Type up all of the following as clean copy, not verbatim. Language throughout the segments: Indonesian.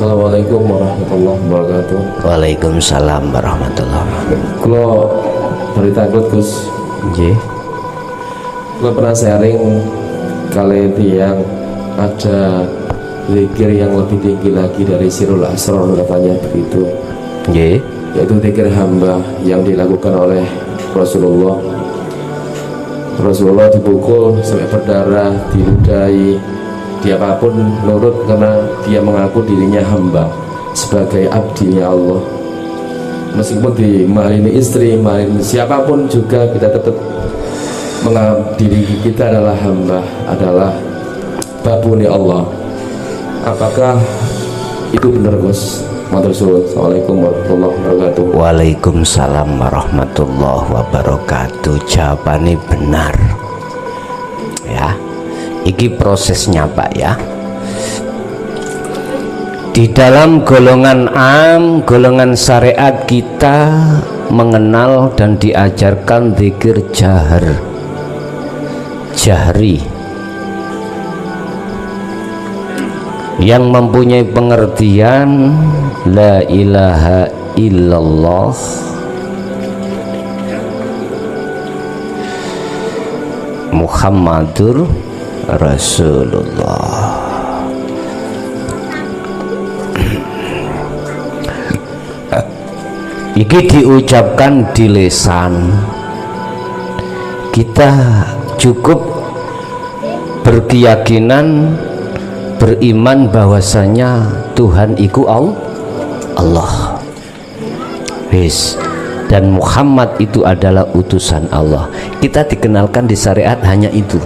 Assalamualaikum warahmatullahi wabarakatuh. Waalaikumsalam warahmatullahi wabarakatuh. Kalau berita Gus, Nggih. Kalau pernah sharing kali yang ada zikir yang lebih tinggi lagi dari Sirul Asrar katanya begitu. Nggih. Yaitu zikir hamba yang dilakukan oleh Rasulullah. Rasulullah dipukul sampai berdarah, diludahi, dia apapun nurut karena dia mengaku dirinya hamba sebagai abdinya Allah. Meskipun dimalini istri, malini siapapun juga kita tetap menganggap diri kita adalah hamba, adalah babuni Allah. Apakah itu benar Gus? Assalamualaikum warahmatullahi wabarakatuh. Waalaikumsalam warahmatullahi wabarakatuh. Jawabannya benar. Ya. Iki prosesnya Pak ya. Di dalam golongan am, golongan syariat kita mengenal dan diajarkan zikir jahri yang mempunyai pengertian la ilaha illallah Muhammadur Rasulullah. Iki diucapkan di lisan. Kita cukup berkeyakinan, beriman bahwasanya Tuhan iku Allah. Wis. Dan Muhammad itu adalah utusan Allah. Kita dikenalkan di syariat hanya itu.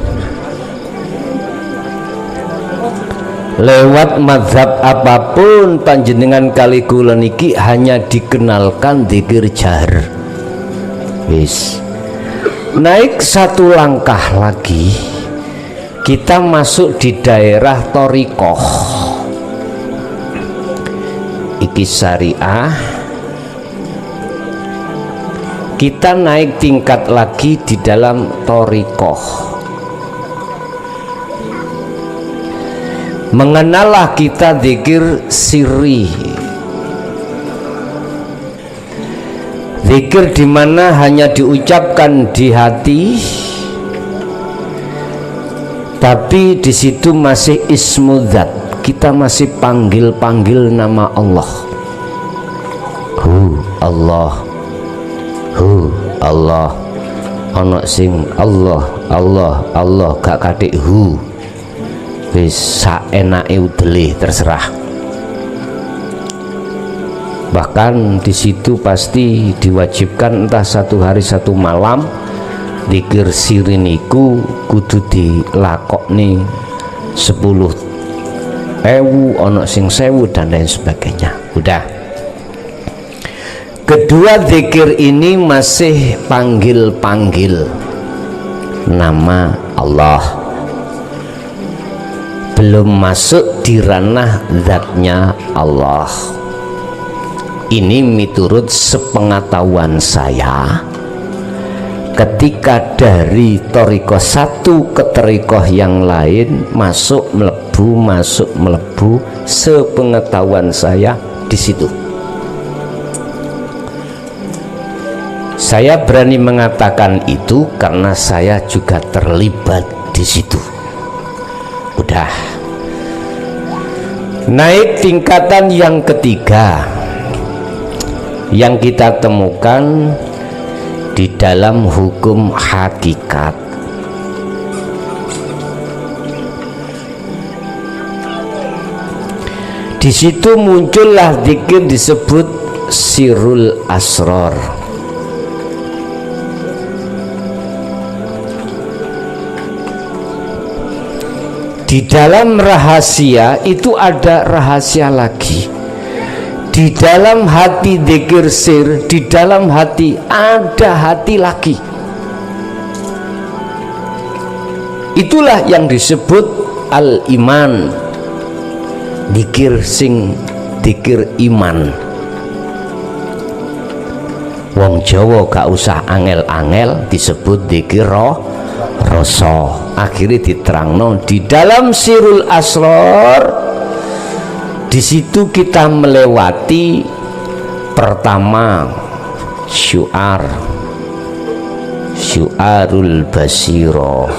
Lewat mazhab apapun panjenengan kali kula niki hanya dikenalkan zikir jahr. Wis. Naik satu langkah lagi, kita masuk di daerah thariqah. Iki syariah. Kita naik tingkat lagi di dalam thariqah. Mengenalah kita zikir sirri, zikir di mana hanya diucapkan di hati, tapi di situ masih ismu dzat, kita masih panggil nama Allah. Allah, Allah, ono sing Allah gak katik bisa enake udele terserah. Bahkan di situ pasti diwajibkan entah satu hari satu malam zikir siriniku kudu dilakokne 10.000 ono sing 1.000 dan lain sebagainya. Udah. Kedua zikir ini masih panggil nama Allah. Belum masuk di ranah zatnya Allah. Ini miturut sepengetahuan saya, ketika dari thariqah satu ke thariqah yang lain masuk melebu, sepengetahuan saya di situ. Saya berani mengatakan itu karena saya juga terlibat di situ. Udah. Naik tingkatan yang ketiga yang kita temukan di dalam hukum hakikat. Di situ muncullah zikir disebut sirul asrar. Di dalam rahasia itu ada rahasia lagi. Di dalam hati zikir sir, di dalam hati ada hati lagi. Itulah yang disebut al-iman. Zikir sing zikir iman. Wong Jawa gak usah angel-angel disebut zikir rasa. Akhirnya diterangno di dalam sirul asrar, di Di situ kita melewati pertama syu'arul basiroh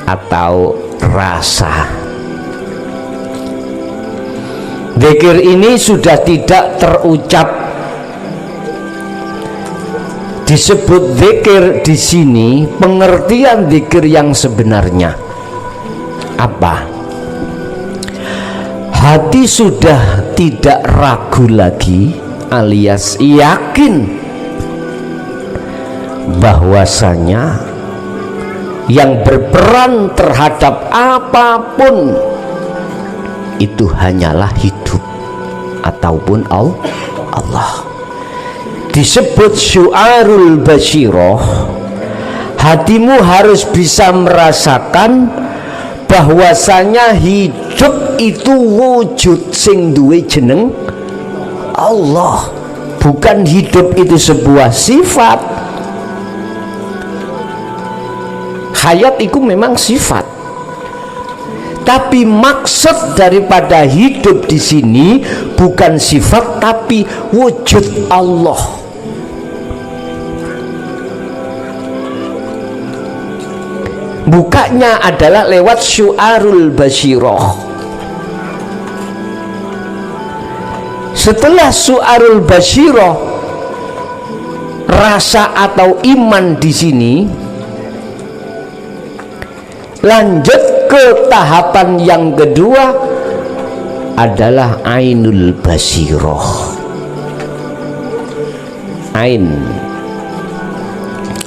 atau rasa. Zikir ini sudah tidak terucap. Disebut zikir di sini, pengertian zikir yang sebenarnya apa? Hati sudah tidak ragu lagi, alias yakin bahwasanya yang berperan terhadap apapun itu hanyalah hidup ataupun Allah. Disebut syu'arul basiroh, hatimu harus bisa merasakan bahwasanya hidup itu wujud sing duwe jeneng Allah, bukan hidup itu sebuah sifat. Hayat itu memang sifat, tapi maksud daripada hidup di sini bukan sifat tapi wujud Allah. Bukanya adalah lewat syu'arul basiroh. Setelah syu'arul basiroh, rasa atau iman di sini, lanjut ke tahapan yang kedua adalah ainul basiroh. Ain,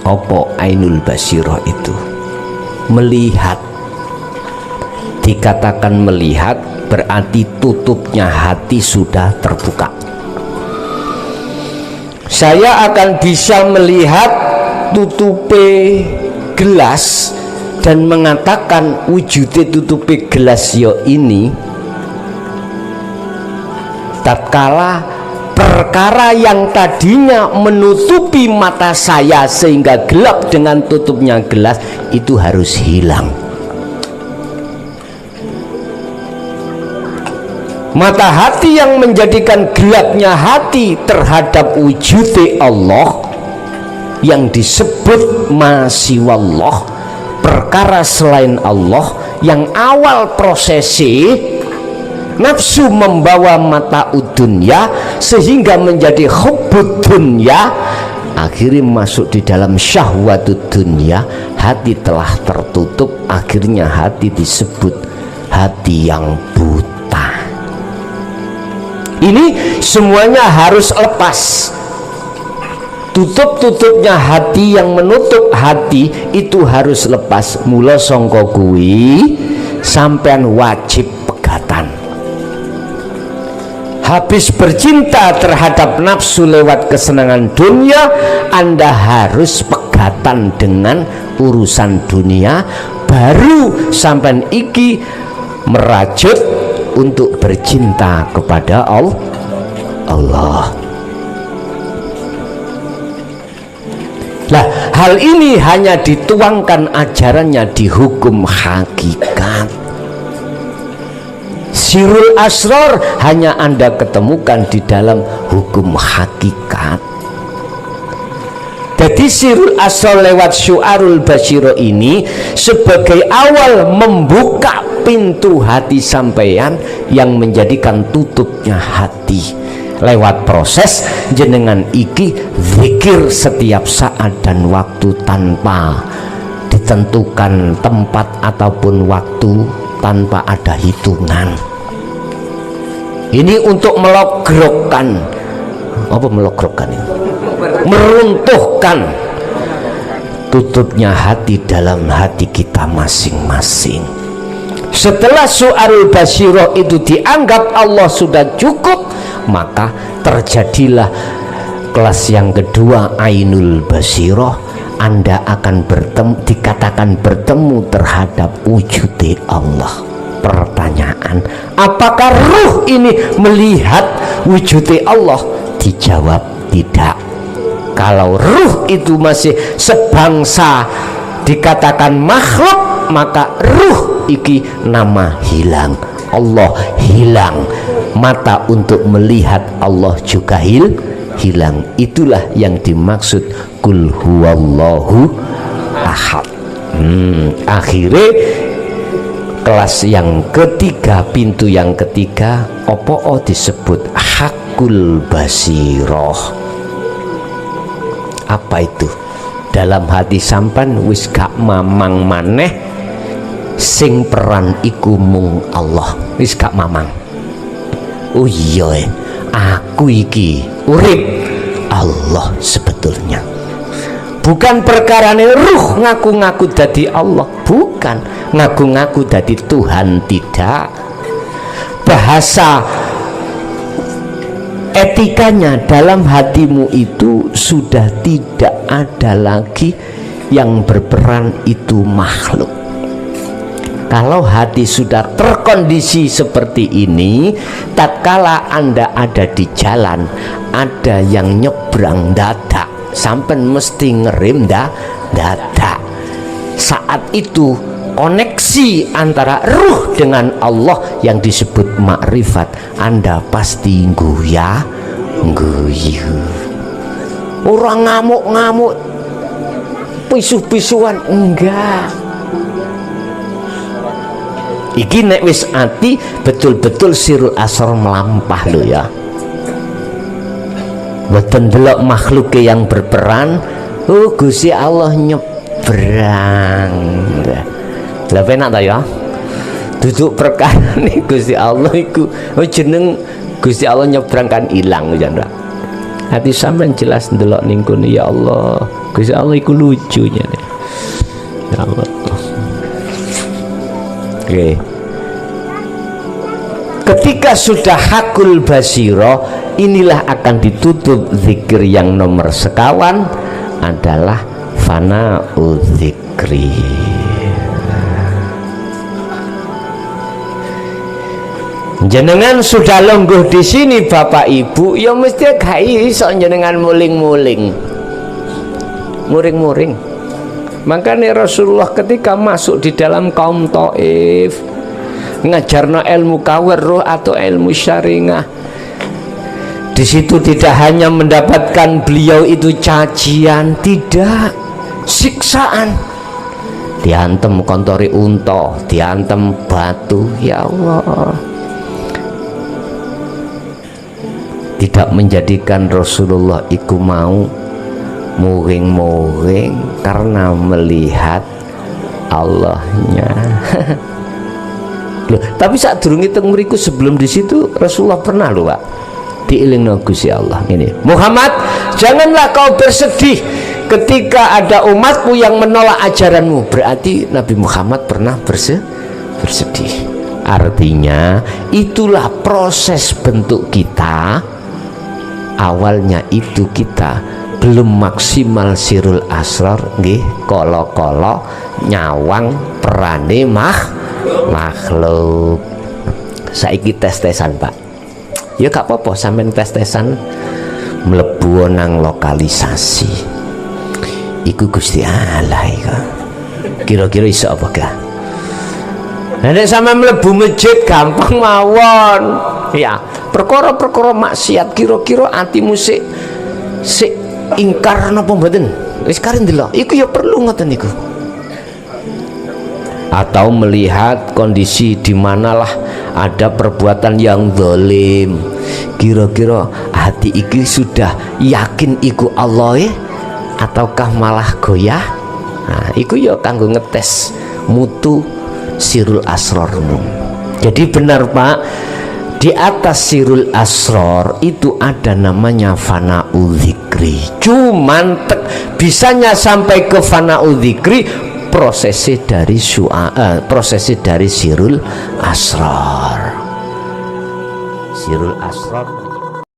opo ainul basiroh itu? Melihat. Dikatakan melihat berarti tutupnya hati sudah terbuka. Saya akan bisa melihat tutupe gelas dan mengatakan wujudnya tutupi gelas yo ini tatkala perkara yang tadinya menutupi mata saya sehingga gelap dengan tutupnya gelas itu harus hilang. Mata hati yang menjadikan gelapnya hati terhadap wujudnya Allah yang disebut masiwallah, perkara selain Allah, yang awal prosesi nafsu membawa mata dunya sehingga menjadi hubbud dunya, akhirnya masuk di dalam syahwatud dunya, hati telah tertutup, akhirnya hati disebut hati yang buta. Ini semuanya harus lepas. Tutup-tutupnya hati yang menutup hati itu harus lepas. Mula sangka kuwi sampean wajib pegatan. Habis bercinta terhadap nafsu lewat kesenangan dunia, Anda harus pegatan dengan urusan dunia, baru sampean iki merajut untuk bercinta kepada Allah. Nah, hal ini hanya dituangkan ajarannya di hukum hakikat. Sirul asror hanya Anda ketemukan di dalam hukum hakikat. Jadi sirul asror lewat syu'arul basiro ini sebagai awal membuka pintu hati sampeyan yang menjadikan tutupnya hati. Lewat proses jenengan iki zikir setiap saat dan waktu tanpa ditentukan tempat ataupun waktu, tanpa ada hitungan. Ini untuk melogrokkan, apa melogrokkan ini? Meruntuhkan tutupnya hati dalam hati kita masing-masing. Setelah syu'arul basiroh itu dianggap Allah sudah cukup, maka terjadilah kelas yang kedua, ainul basiroh. Anda akan bertemu, dikatakan bertemu terhadap wujud Allah. Pertanyaan, apakah ruh ini melihat wujud Allah? Dijawab tidak. Kalau ruh itu masih sebangsa dikatakan makhluk, maka ruh iki nama hilang, Allah hilang, mata untuk melihat Allah juga hilang. Itulah yang dimaksud kul huwallahu ahad. Akhirnya kelas yang ketiga, pintu yang ketiga, opo disebut hakul basiroh. Apa itu? Dalam hati sampan wis gak mamang maneh, sing peran iku mung Allah, wis gak mamang. Oh iya, aku iki urip Allah sebetulnya. Bukan perkarane ruh ngaku-ngaku dadi Allah, bukan ngaku-ngaku dadi Tuhan, tidak. Bahasa etikanya dalam hatimu itu sudah tidak ada lagi yang berperan itu makhluk. Kalau hati sudah terkondisi seperti ini, tatkala Anda ada di jalan, ada yang nyebrang dadak, sampai mesti ngerem dadak. Saat itu koneksi antara ruh dengan Allah yang disebut makrifat, Anda pasti guyu. Orang ngamuk-ngamuk, pisu-pisuan, enggak. Iki nek wis ati betul-betul sirul asrar melampah lo ya. Mboten delok makhluk yang berperan, oh Gusti Allah nyebrang. Lah penak ta ya? Duduk perkara nih Gusti Allah iku, oh jeneng Gusti Allah nyebrang kan ilang ya ndak. Hati sampean jelas ndelok ning kono, ya Allah, Gusti Allah iku lucunya. Ya Allah. Oke. Ketika sudah hakul basiro, inilah akan ditutup zikir yang nomor sekawan adalah fana'u zikri. Jenengan sudah longguh di sini Bapak Ibu, ya mesti gak iso jenengan muling-muling. Muring-muring. Makanya Rasulullah ketika masuk di dalam kaum Taif ngajarno ilmu kawerruh atau ilmu syariah, di situ tidak hanya mendapatkan beliau itu cacian, tidak, siksaan, diantem kontori unta, diantem batu, ya Allah. Tidak menjadikan Rasulullah iku mau muring-muring karena melihat Allahnya. Loh, tapi saat durung itu mriku sebelum di situ Rasulullah pernah loh Pak diilingno Gusti Allah ini, Muhammad, janganlah kau bersedih ketika ada umatmu yang menolak ajaranmu. Berarti Nabi Muhammad pernah bersedih. Artinya itulah proses bentuk kita. Awalnya itu kita belum maksimal sirul asrar nggih, kala-kala nyawang perane makhluk. Saiki tes-tesan Pak, ya gak apa-apa sampean tes-tesan mlebu nang lokalisasi iku Gusti Allah iku kira-kira iso apa gak? Nek sampean mlebu masjid gampang mawon ya, perkara-perkara maksiat kira-kira atimu sik ingkar napa mboten? Wis karen delok iku ya perlu ngoten niku. Atau melihat kondisi di manalah ada perbuatan yang zalim, kira-kira hati iki sudah yakin iku Allah ya ataukah malah goyah? Nah, iku ya kanggo ngetes mutu sirul asrormu. Jadi benar Pak, di atas sirul asror itu ada namanya fana'u zikri. Cuman bisanya sampai ke fana'u zikri prosesnya dari sirul asrar. Sirul asrar